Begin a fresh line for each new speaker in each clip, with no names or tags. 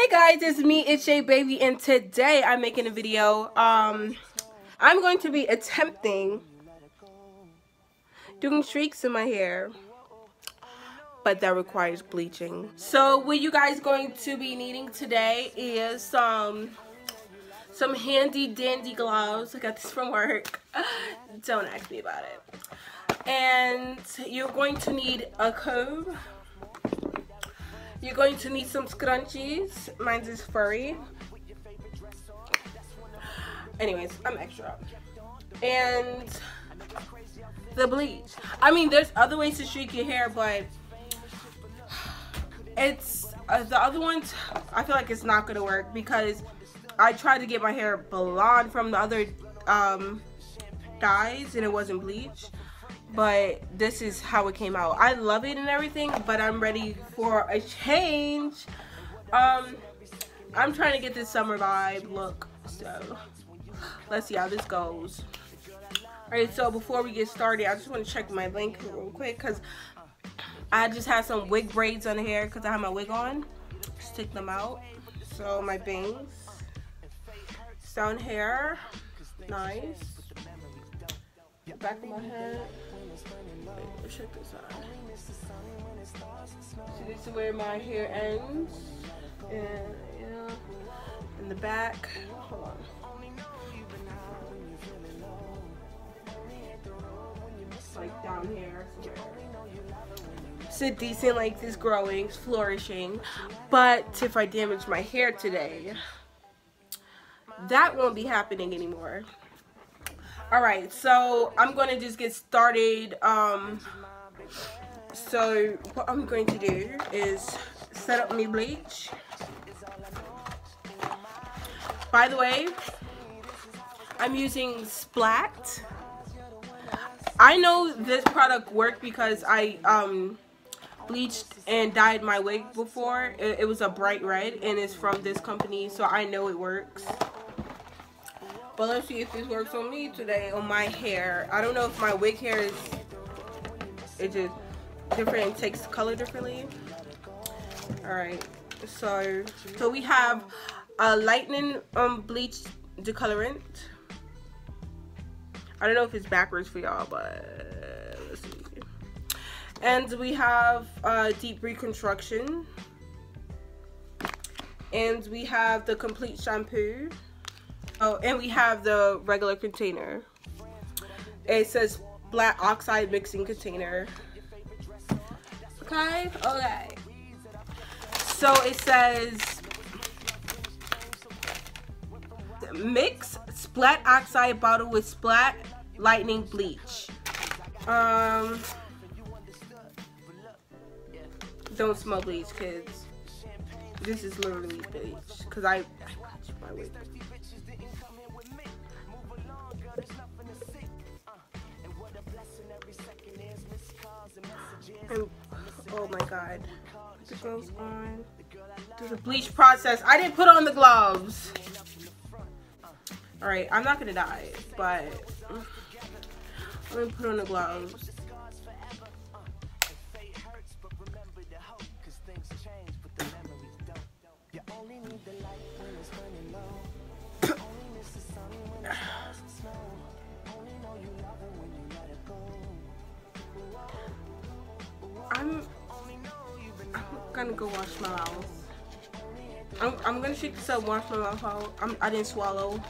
Hey guys, it's me, Itschaybabii, and today I'm making a video. I'm going to be attempting doing streaks in my hair, but that requires bleaching. So what you guys going to be needing today is some handy dandy gloves. I got this from work. Don't ask me about it. And you're going to need a comb. You're going to need some scrunchies. Mine is furry. Anyways, I'm extra. And the bleach. I mean, there's other ways to streak your hair, but it's the other ones, I feel like it's not gonna work because I tried to get my hair blonde from the other dyes and it wasn't bleach. But this is how it came out. I love it and everything, but I'm ready for a change. I'm trying to get this summer vibe look, so let's see how this goes. Alright, so before we get started, I just want to check my link real quick because I just had some wig braids on the hair because I have my wig on. Stick them out. So my bangs, down hair, nice. Back of my head. Wait, let's check this out. So this is where my hair ends, and yeah, in the back. Hold on. Like down here. So decent, like this, growing, flourishing. But if I damage my hair today, that won't be happening anymore. Alright, so I'm going to just get started. So what I'm going to do is set up my bleach. By the way, I'm using Splat. I know this product worked because I bleached and dyed my wig before. It was a bright red and it's from this company, so I know it works. But let's see if this works on me today, on my hair. I don't know if my wig hair is, it's just different, it takes color differently. Alright, so we have a Lightening bleach decolorant. I don't know if it's backwards for y'all, but let's see. And we have deep reconstruction. And we have the complete shampoo. Oh, and we have the regular container. It says Splat oxide mixing container. Okay. So it says mix Splat oxide bottle with Splat Lightening bleach. Don't smell bleach, kids. This is literally bleach. Cause I touched my wig. And, oh my god, the gloves on. Do the bleach process. I didn't put on the gloves. Alright, I'm not gonna die, but I'm gonna put on the gloves. I'm gonna go wash my mouth. I'm gonna shake this up, wash my mouth out. I didn't swallow.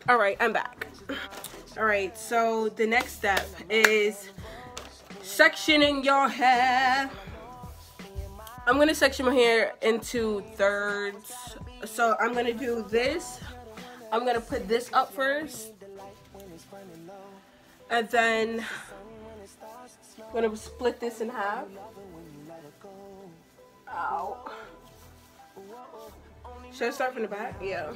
Alright, I'm back. Alright, so the next step is sectioning your hair. I'm going to section my hair into thirds. So I'm going to do this. I'm going to put this up first. And then I'm going to split this in half. Ow. Should I start from the back? Yeah.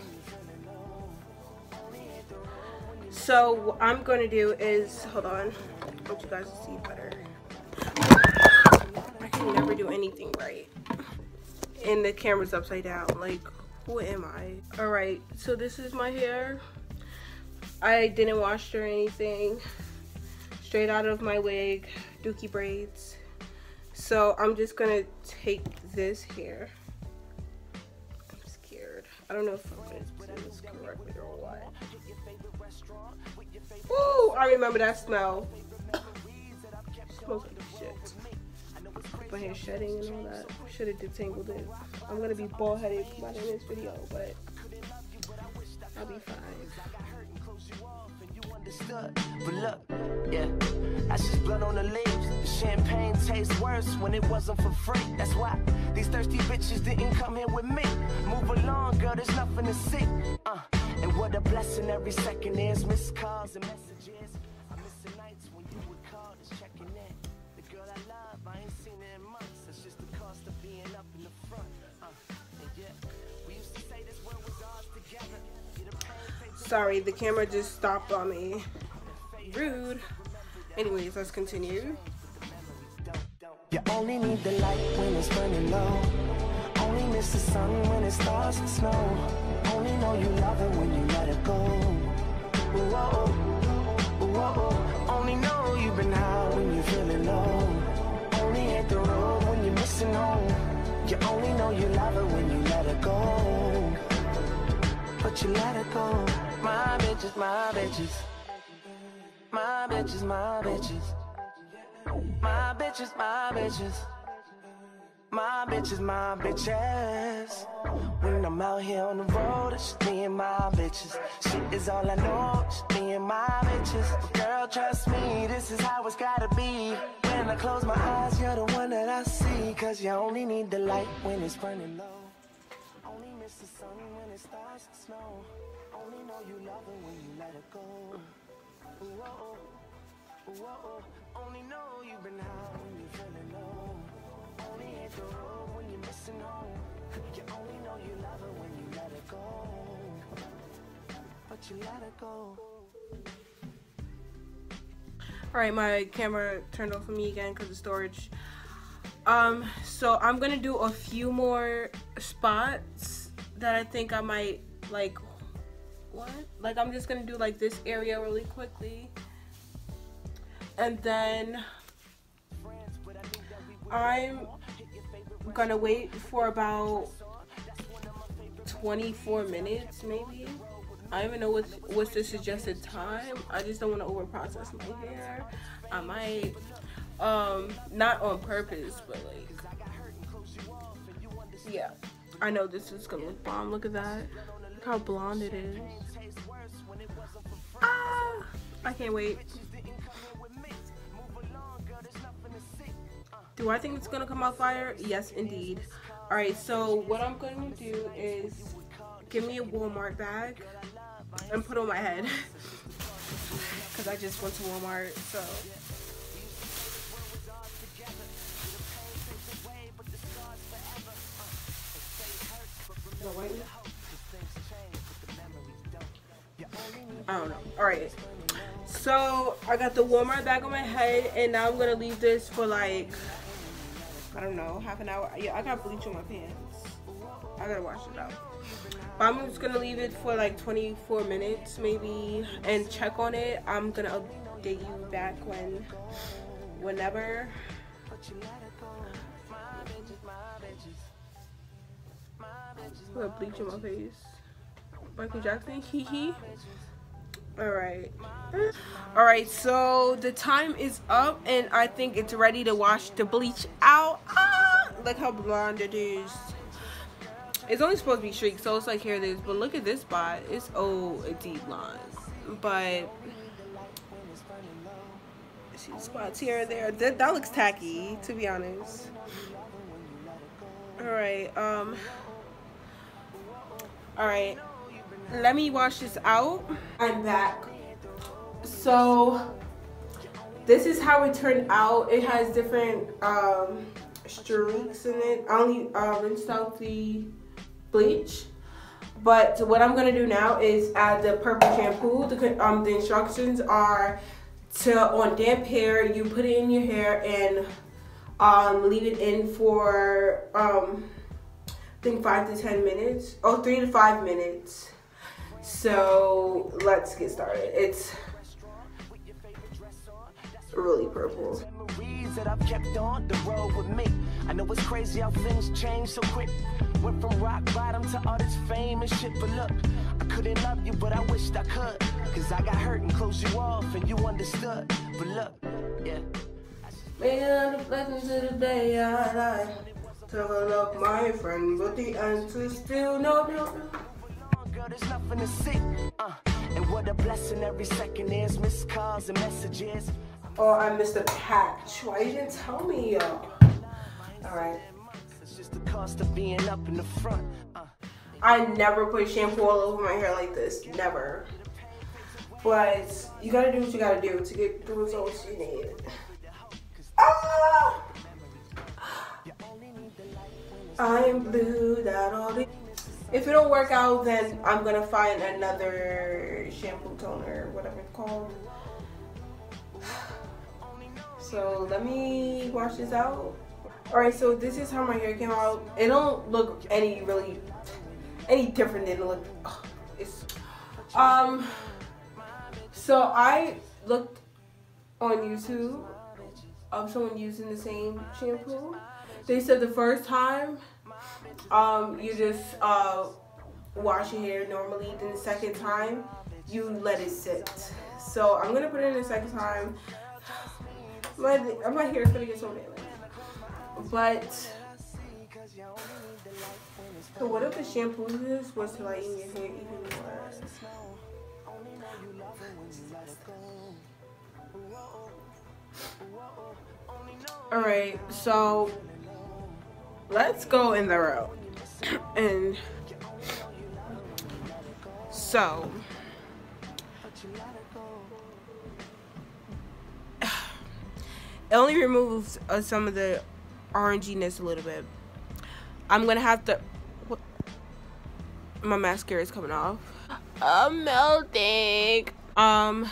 So what I'm going to do is, hold on. I want you guys to see better. I can never do anything right. And the camera's upside down. Like, Who am I? Alright, so this is my hair. I didn't wash it or anything. Straight out of my wig, dookie braids. So I'm just gonna take this hair. I'm scared. I don't know if I'm gonna do this correctly or what. Ooh, I remember that smell. Smells like shit. My hair shedding and all that. Should have detangled it. I'm gonna be bald headed by the end of this video, but I'll be fine.
But look, yeah, that's just blood on the leaves. The champagne tastes worse when it wasn't for free. That's why these thirsty bitches didn't come here with me. Move along, girl, there's nothing to see. And what a blessing every second is. Missed calls and messages. I miss the nights when you would call, just checking in. The girl I love, I ain't seen her in months. That's just the cost of being up in the front. And yeah, we used to say this world was ours together.
Sorry, the camera just stopped on me. Rude. Anyways, let's continue.
You only need the light when it's burning low. Only miss the sun when it starts to snow. Only know you love it when you let it go. Whoa, whoa. Only know you've been high when you're feeling low. Only hit the road when you're missing home. You only know you love it when you let it go. But you let it go. My bitches, my bitches. My bitches, my bitches. My bitches, my bitches. My bitches, my bitches. When I'm out here on the road, it's just me and my bitches. Shit is all I know, just me and my bitches. But girl, trust me, this is how it's gotta be. When I close my eyes, you're the one that I see. Cause you only need the light when it's burning low. Only miss the sun when it starts to snow. Only know you love it when you let it go. Whoa, whoa. Only know you've been high when you're feeling low. Only hit the road when you're missing home. You only know you love it when you let it go. But you let it go.
Alright, my camera turned off on me again because of storage. So I'm gonna do a few more spots that I think I might like. What? Like, I'm just gonna do like this area really quickly, and then I'm gonna wait for about 24 minutes maybe. I don't even know what's the suggested time. I just don't want to over process my hair. I might not on purpose, but like, yeah, I know this is gonna look bomb. Look at that. Look how blonde it is. Ah, I can't wait. Do I think it's gonna come out fire? Yes, indeed. Alright, so what I'm going to do is give me a Walmart bag and put on my head. Because I just went to Walmart, so. I don't know. Alright. So I got the Walmart bag on my head, and now I'm gonna leave this for like, I don't know, half an hour. Yeah, I got bleach on my pants. I gotta wash it out. But I'm just gonna leave it for like 24 minutes maybe and check on it. I'm gonna update you back whenever. I got bleach on my face. Michael Jackson, hee hee. Alright, so the time is up and I think it's ready to wash the bleach out. Look how blonde it is. It's only supposed to be streaked, so it's like, here it is. But look at this spot. It's a deep blonde. But see spots here and there. That looks tacky, to be honest. Alright, alright. Let me wash this out. I'm back. So this is how it turned out. It has different streaks in it. I only rinsed out the bleach, but what I'm gonna do now is add the purple shampoo. The instructions are to, on damp hair, you put it in your hair and leave it in for think 5 to 10 minutes. Oh, 3 to 5 minutes. So let's get started. It's really purple.
That I've kept on the road with me. I know it's crazy how things change so quick. Went from rock bottom to all this fame and shit. But look, I couldn't love you, but I wished I could. Cause I got hurt and closed you off and you understood. But look, yeah.
Made it a blessing to the day I die. Took a look, my friend, but the answer's still no.
Girl, there's nothing to see. And what a blessing every second is. Missed calls and messages.
Oh, I missed a patch. Why you didn't tell me, y'all? Alright.
It's just the cost of being up in the front.
I never put shampoo all over my hair like this. Never. But you gotta do what you gotta do to get the results you need. Ah! I am blue, that all the... If it don't work out, then I'm gonna find another shampoo toner, whatever it's called. So let me wash this out. Alright, so this is how my hair came out. It don't look any different than it looked. So I looked on YouTube of someone using the same shampoo. They said the first time you just wash your hair normally, then the second time you let it sit. So I'm gonna put it in the second time. My hair is gonna get so damaged. But so what if the shampoo this was to lighten your hair even more? Alright, so let's go in the room. And so it only removes some of the oranginess a little bit. I'm gonna have to. My mascara is coming off. I'm melting. I'm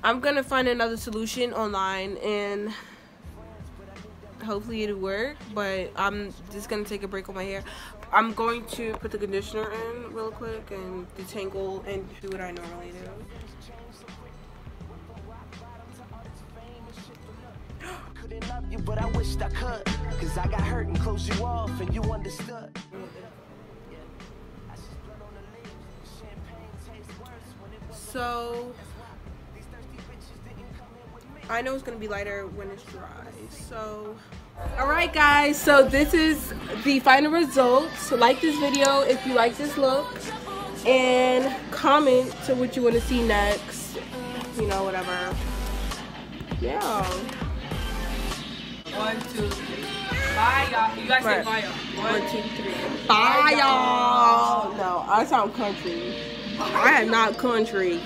gonna find another solution online and hopefully it'll work. But I'm just gonna take a break on my hair. I'm going to put the conditioner in real quick and detangle and do what I normally do.
Love you, but I wished I could. Cause I got hurt and closed you off and you understood.
So I know it's gonna be lighter when it's dry. So alright guys, so this is the final results. Like this video if you like this look and comment to what you want to see next. You know, whatever. Yeah.
1, 2, 3. Bye, y'all. You guys say bye, y'all.
1, 2, 3. Bye, y'all. No, I sound country. I am not country.